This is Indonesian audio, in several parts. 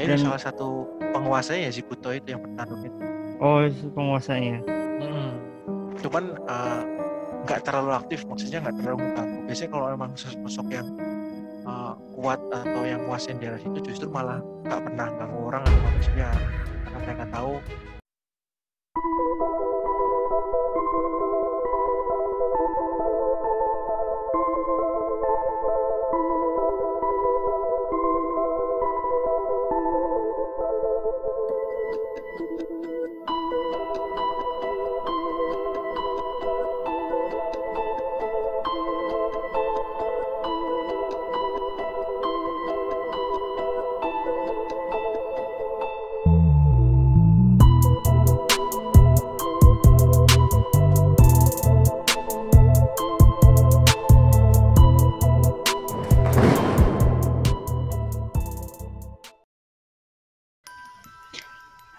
ini Dan salah satu penguasanya ya si Buto itu yang bertanduk itu. oh itu penguasanya. Cuman nggak terlalu aktif, maksudnya nggak terlalu mengganggu. Biasanya kalau emang sosok yang kuat atau yang menguasai daerah itu justru malah nggak pernah ganggu orang atau manusia, karena mereka tahu.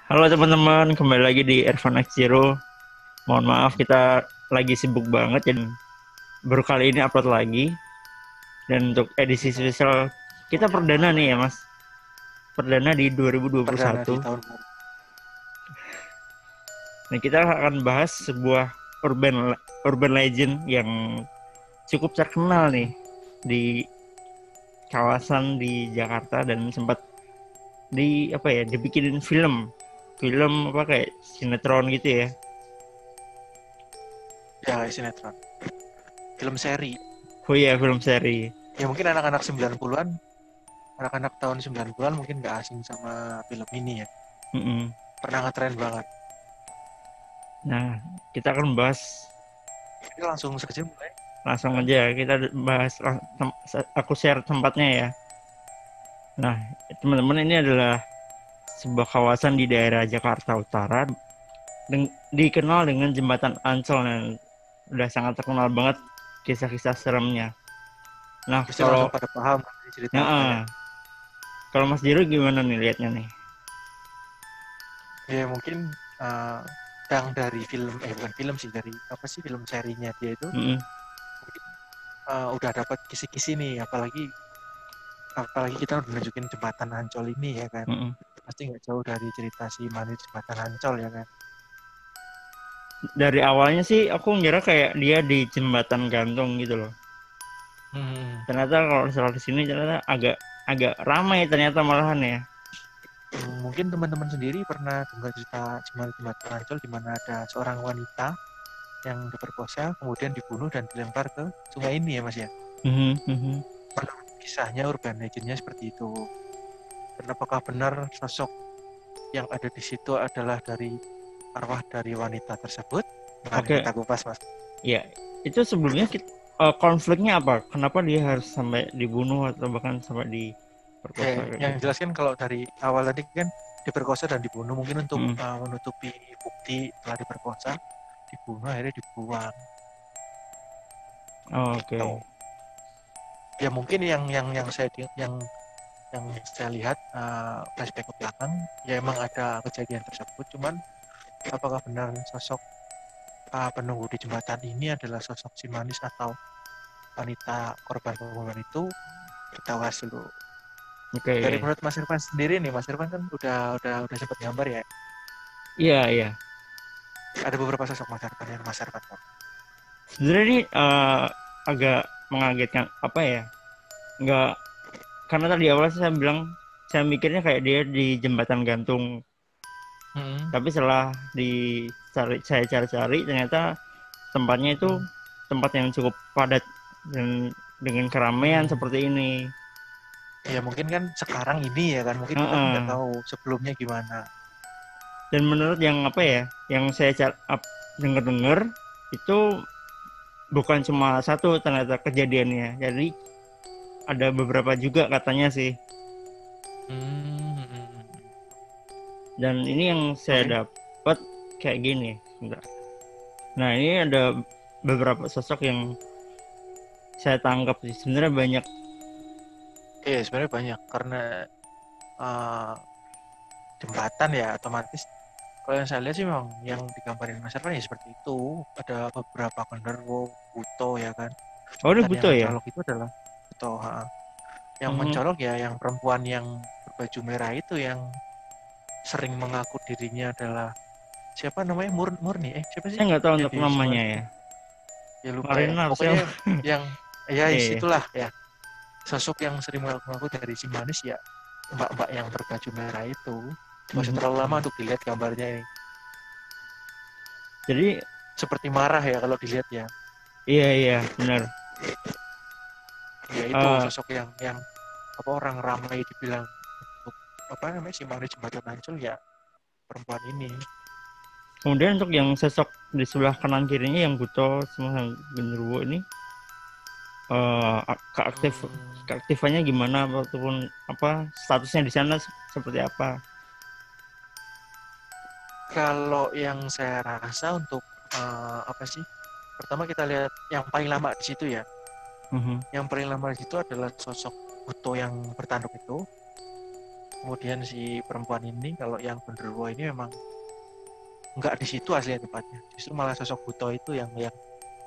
Halo teman-teman, kembali lagi di Ervan X Zero. Mohon maaf kita lagi sibuk banget dan baru kali ini upload lagi. Dan untuk edisi spesial kita perdana nih ya Mas. Perdana di 2021. Perdana di tahun baru. Nah, kita akan bahas sebuah urban legend yang cukup terkenal nih di kawasan di Jakarta dan sempat dibikinin film apa kayak sinetron gitu ya. Ya, kayak sinetron. Film seri. Oh iya, film seri. Ya mungkin anak-anak 90-an, anak-anak tahun 90-an mungkin nggak asing sama film ini ya. Pernah ngetren banget. Nah, kita akan bahas. Kita langsung saja mulai. Langsung aja kita bahas. Aku share tempatnya ya. Nah, teman-teman, ini adalah sebuah kawasan di daerah Jakarta Utara, dikenal dengan Jembatan Ancol yang udah sangat terkenal banget kisah-kisah seremnya. Nah, pasti kalau pada paham ceritanya. Kalau Mas Jiro gimana nih liatnya nih? Ya mungkin yang dari film, bukan film sih, dari film serinya dia itu udah dapat kisi-kisi nih, apalagi kita udah nunjukin Jembatan Ancol ini ya kan. Pasti nggak jauh dari cerita si manis Jembatan Ancol ya kan. Dari awalnya sih aku ngira kayak dia di jembatan gantung gitu loh. Ternyata kalau misalnya di sini ternyata agak ramai ternyata malahan ya. Mungkin teman-teman sendiri pernah dengar cerita Jembatan Ancol di mana ada seorang wanita yang diperkosa kemudian dibunuh dan dilempar ke sungai ini ya Mas ya. Kisahnya urban legendnya seperti itu. Dan apakah benar sosok yang ada di situ adalah dari arwah dari wanita tersebut? Mari kita kupas Mas. Ya, itu sebelumnya konfliknya apa? Kenapa dia harus sampai dibunuh atau bahkan sampai diperkosa? Yang jelaskan kalau dari awal tadi kan diperkosa dan dibunuh, mungkin untuk menutupi bukti telah diperkosa, dibunuh akhirnya dibuang. Oke. Ya mungkin yang saya lihat flashback ke belakang, ya emang ada kejadian tersebut, cuman apakah benar sosok penunggu di jembatan ini adalah sosok si manis atau wanita korban pembunuhan itu, kita bahas dulu. Dari menurut Mas Irfan sendiri nih, Mas Irfan kan udah sempat gambar ya? Iya. Ada beberapa sosok Mas Irfan yang Mas Irfan kan? Sebenarnya ini agak mengagetkan nggak, karena tadi awal saya mikirnya kayak dia di jembatan gantung. Tapi setelah saya cari ternyata tempatnya itu tempat yang cukup padat dan dengan keramaian seperti ini. Ya mungkin kan sekarang ini ya kan, mungkin kita nggak tahu sebelumnya gimana. Dan menurut yang saya dengar itu bukan cuma satu ternyata kejadiannya, jadi ada beberapa juga katanya sih. Dan ini yang saya dapat kayak gini. Nah, ini ada beberapa sosok yang saya tangkap sih. Sebenarnya banyak. Iya, sebenarnya banyak karena jembatan ya otomatis. Kalau yang saya lihat sih memang yang digambarin Mas Irfan ya seperti itu. Ada beberapa genderuwo, Buto ya kan. Oh, ini Buto ya? Yang mencolok itu adalah Buto. Yang mencolok ya yang perempuan yang berbaju merah itu yang sering mengaku dirinya adalah siapa namanya Murni siapa sih Saya nggak tahu yang untuk di namanya Simanis ya. ya lupa ya Mariner pokoknya siapa? yang ya Iya. itulah ya sosok yang sering mengaku dari Simanis ya mbak-mbak yang berbaju merah itu nggak usah terlalu lama untuk dilihat gambarnya ini Jadi seperti marah ya kalau dilihat ya iya benar. ya itu sosok yang apa orang ramai dibilang untuk apa namanya Simanis jembatan Ancol ya perempuan ini. Kemudian untuk yang sosok di sebelah kanan kirinya yang Buto sama yang Genderuwo ini eh keaktifannya gimana ataupun apa statusnya di sana seperti apa? Kalau yang saya rasa untuk apa sih? Pertama kita lihat yang paling lama di situ ya. Yang paling lama di situ adalah sosok Buto yang bertanduk itu. Kemudian si perempuan ini kalau yang Genderuwo ini memang nggak di situ aslinya tempatnya. Justru malah sosok Buto itu yang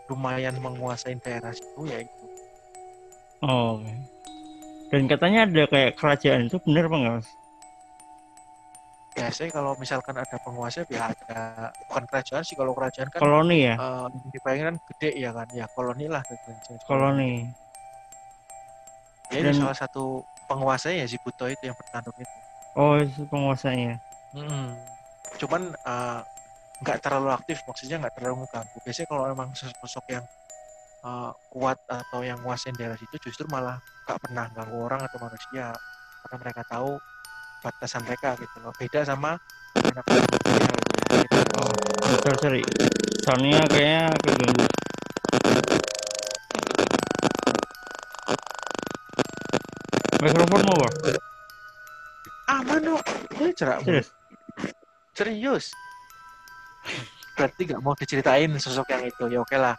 lumayan menguasai daerah situ ya itu. Oh. Dan katanya ada kayak kerajaan itu benar apa enggak, Mas? Biasanya kalau misalkan ada penguasa ya ada bukan kerajaan sih kalau kerajaan kan Koloni ya? dibayangkan gede ya kan ya koloni lah jenis koloni. Koloni. Ya itu Dan salah satu penguasanya ya si Buto itu yang bertanduk itu. oh itu penguasanya. Cuman nggak terlalu aktif maksudnya nggak terlalu mengganggu. Biasanya kalau memang sosok yang kuat atau yang nguasain daerah situ justru malah nggak pernah ganggu orang atau manusia karena mereka tahu batasan mereka gitu loh. Beda sama anak-anak muda gitu. Oh, betul sorry. Soalnya kayaknya keganggu. Mikrofon mau Bang? Aman kok. Ini cerak Serius? Serius. Berarti nggak mau diceritain sosok yang itu. Ya oke lah.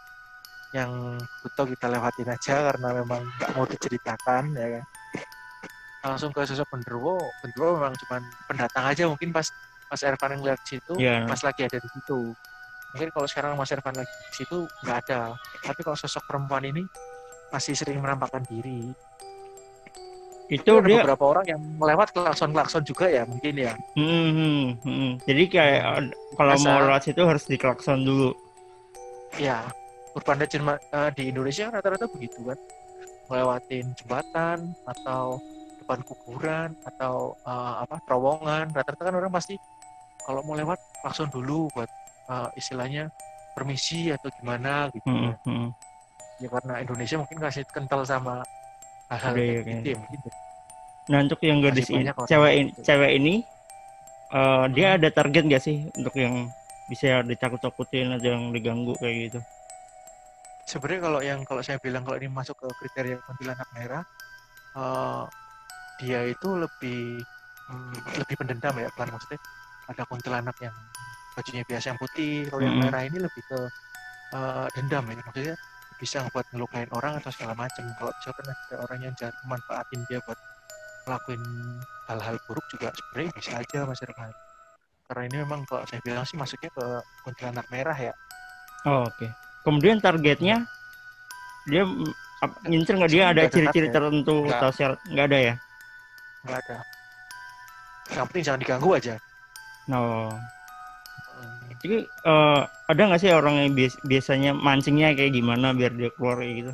Yang Buto kita lewatin aja karena memang nggak mau diceritakan ya kan. Langsung ke sosok Genderuwo memang cuma pendatang aja mungkin pas Ervan yang lihat situ pas lagi ada di situ. Mungkin kalau sekarang Mas Ervan lagi di situ nggak ada. Tapi kalau sosok perempuan ini masih sering menampakkan diri. Itu ada dia beberapa orang yang melewat klakson juga ya mungkin ya. Jadi kayak kalau mau lewat situ harus diklakson dulu. Ya, berbanda di Indonesia rata-rata begitu kan. Melewatin jembatan atau depan kuburan atau terowongan rata-rata kan orang pasti kalau mau lewat klakson dulu buat istilahnya permisi atau gimana gitu kan. Ya karena Indonesia mungkin kasih kental sama hal-hal kayak gitu ya mungkin. Nah untuk yang gadis ini, cewek ini dia ada target nggak sih untuk yang bisa ditakut-takutin atau yang diganggu kayak gitu? Sebenarnya kalau saya bilang kalau ini masuk ke kriteria kuntilanak merah, dia itu lebih pendendam ya, bukan maksudnya ada kuntilanak yang bajunya biasa yang putih, kalau yang merah ini lebih ke dendam ya, maksudnya bisa buat ngelukain orang atau segala macam. Kalau misalkan ada orang yang jahat memanfaatin dia buat ngelakuin hal-hal buruk juga sebenarnya bisa aja Mas Irfan. Karena ini memang kalau saya bilang sih masuknya ke kuntilanak merah ya. Oh, oke. Kemudian targetnya dia ngincer nggak, dia ada ciri-ciri tertentu atau syarat? Nggak ada ya? Nggak ada. Yang penting jangan diganggu aja. Jadi ada nggak sih orang yang biasanya mancingnya kayak gimana biar dia keluar kayak gitu?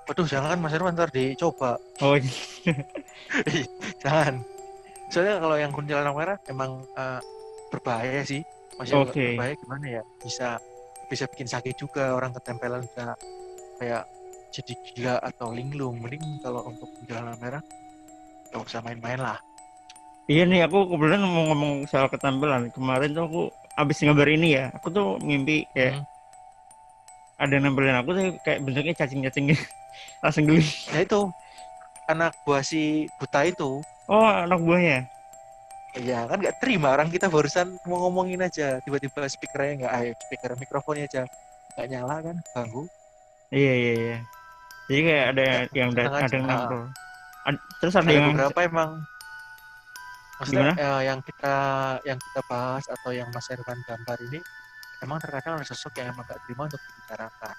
Waduh, jangan Mas Irfan, ntar dicoba. Oh, jangan. Soalnya kalau yang kuntilanak merah emang berbahaya sih. Masih berbahaya gimana ya? Bisa bikin sakit juga, orang ketempelan bisa kayak jadi gila atau linglung. Mending kalau untuk kuntilanak merah nggak usah main-main lah. Iya nih, aku kebetulan mau ngomong soal ketampilan. Kemarin tuh aku abis ngabar ini ya, aku tuh mimpi kayak ada nempelin aku tuh kayak bentuknya cacing-cacing gitu. Langsung geli. Ya itu anak buah si Buta itu. Oh, anak buahnya. Iya kan nggak terima, orang kita barusan mau ngomongin aja tiba-tiba speaker mikrofonnya aja nggak nyala kan, ganggu. Iya. Jadi kayak ada yang nempel. Terus ada yang beberapa emang maksudnya yang kita bahas atau yang Mas Irfan gambar ini emang terkadang ada sosok yang emang gak terima untuk dibicarakan.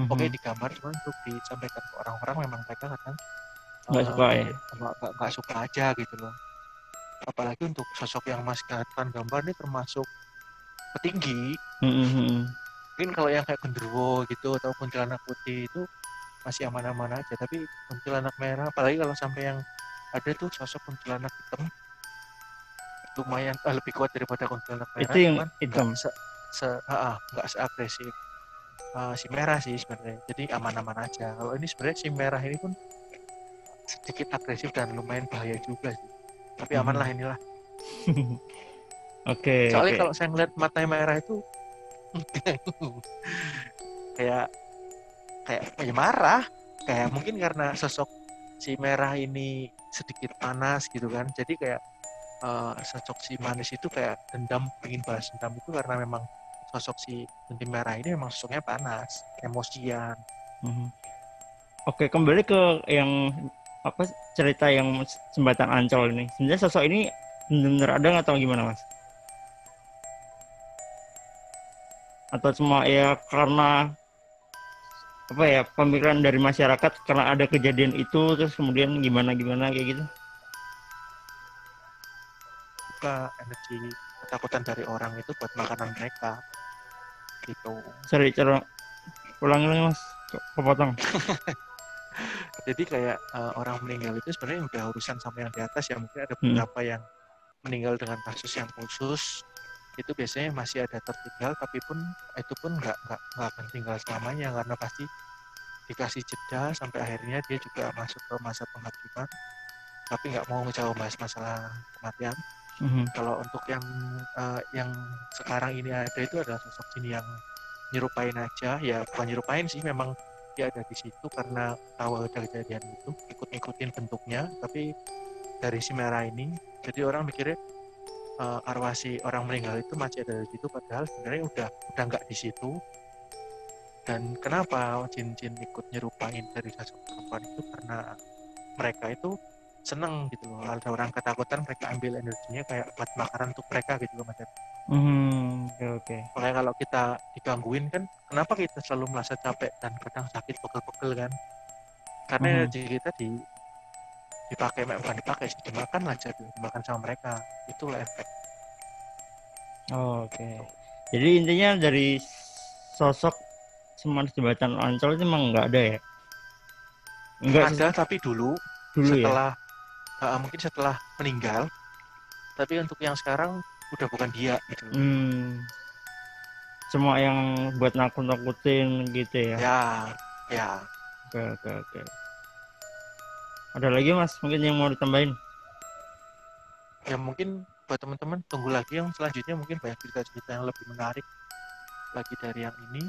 Oke, digambar cuma untuk disampaikan ke orang-orang memang mereka kadang Nggak suka ya? nggak suka aja gitu loh. Apalagi untuk sosok yang Mas Gaton gambar ini termasuk petinggi. Mungkin kalau yang kayak genderuwo gitu atau kuntilanak putih itu masih aman-aman aja, tapi kuntilanak merah, apalagi kalau sampai yang ada tuh sosok kuntilanak hitam, lumayan lebih kuat daripada kuntilanak merah, Itu yang cuman hitam. nggak seagresif si merah sih sebenarnya, jadi aman-aman aja. Kalau ini sebenarnya si merah ini pun sedikit agresif dan lumayan bahaya juga sih, tapi aman lah inilah. Soalnya kalau saya ngeliat matanya merah itu kayak ya marah, kayak mungkin karena sosok si merah ini sedikit panas gitu kan, jadi kayak sosok si manis itu kayak dendam, ingin balas dendam itu karena memang sosok si kunti merah ini memang sosoknya panas, emosian. Oke, kembali ke yang apa cerita yang jembatan Ancol ini. Sebenarnya sosok ini benar-benar ada atau gimana, Mas? Atau cuma ya karena apa ya, pemikiran dari masyarakat karena ada kejadian itu terus kemudian gimana kayak gitu? Buka energi ketakutan dari orang itu buat makanan mereka gitu. Sorry, cara ulangi lagi, Mas, kepotong. Jadi kayak orang meninggal itu sebenarnya udah urusan sama yang di atas ya, mungkin ada beberapa yang meninggal dengan kasus yang khusus itu biasanya masih ada tertinggal, tapi pun itu pun nggak akan tinggal selamanya, karena pasti dikasih jeda sampai akhirnya dia juga masuk ke masa penghakiman, tapi nggak mau jauh bahas masalah kematian. Kalau untuk yang sekarang ini ada itu adalah sosok jin yang nyerupain aja, ya bukan nyerupain sih, memang dia ada di situ karena tahu ada kejadian itu, ikut-ikutin bentuknya, tapi dari si merah ini, jadi orang mikirnya arwah si orang meninggal itu masih ada di situ, padahal sebenarnya udah nggak di situ. Dan kenapa jin-jin ikut nyerupain dari sosok perempuan itu karena mereka itu seneng gitu loh, ada orang ketakutan mereka ambil energinya kayak buat makanan untuk mereka gitu loh Mas. Oke. Makanya kalau kita digangguin kan, kenapa kita selalu merasa capek dan kadang sakit pegel-pegel kan, karena energi kita dipakai, bukan dipakai sih, dimakan aja tuh, dimakan sama mereka, itulah efek. Oke. Jadi intinya dari sosok Semanis Jembatan Ancol itu emang nggak ada ya? Enggak ada, tapi dulu setelah ya? Mungkin setelah meninggal, tapi untuk yang sekarang udah bukan dia gitu. Cuma yang buat nakut-nakutin gitu ya? Ya. Oke. Ada lagi Mas mungkin yang mau ditambahin? Ya mungkin buat teman-teman tunggu lagi yang selanjutnya, mungkin banyak cerita-cerita yang lebih menarik lagi dari yang ini.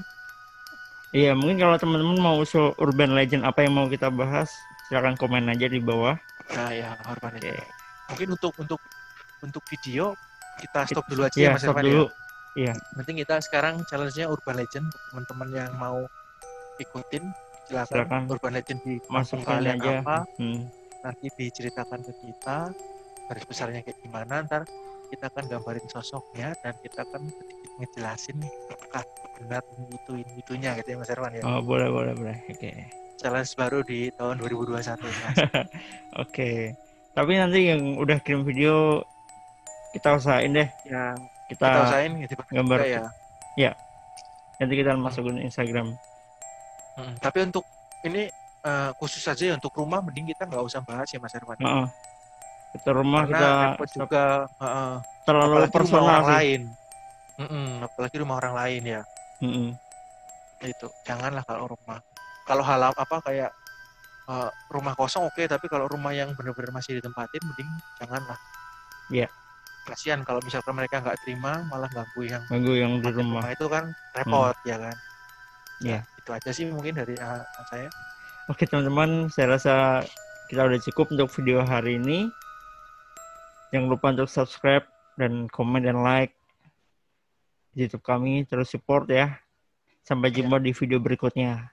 Iya, mungkin kalau teman-teman mau usul urban legend apa yang mau kita bahas, silakan komen aja di bawah. Nah ya, urban legend. Mungkin untuk video kita stop dulu aja ya Mas Irfan ya. Iya. Penting kita sekarang challenge-nya urban legend, teman-teman yang mau ikutin silakan urban legend di kampung kalian aja. Apa nanti diceritakan ke kita garis besarnya kayak gimana, ntar kita akan gambarin sosoknya dan kita akan sedikit ngejelasin apakah benar itunya gitu ya Mas Irfan ya. Oh, boleh. Oke. Challenge baru di tahun 2021 Mas. Oke. Tapi nanti yang udah kirim video kita usahain deh. Ya, kita usahain gambar ya. Ya. Nanti kita masukin Instagram. Tapi untuk ini khusus saja ya, untuk rumah mending kita nggak usah bahas ya Mas Irfan. Kita rumah karena kita juga terlalu personal rumah orang lain. Apalagi rumah orang lain ya. Itu janganlah kalau rumah. Kalau hal apa kayak rumah kosong oke, tapi kalau rumah yang benar-benar masih ditempatin mending janganlah. Iya. Kasihan kalau misalkan mereka nggak terima malah ganggu yang di rumah itu kan repot ya kan. Ya, itu aja sih mungkin dari saya. Oke teman-teman, saya rasa kita udah cukup untuk video hari ini. Jangan lupa untuk subscribe dan komen dan like di YouTube kami, terus support ya. Sampai jumpa di video berikutnya.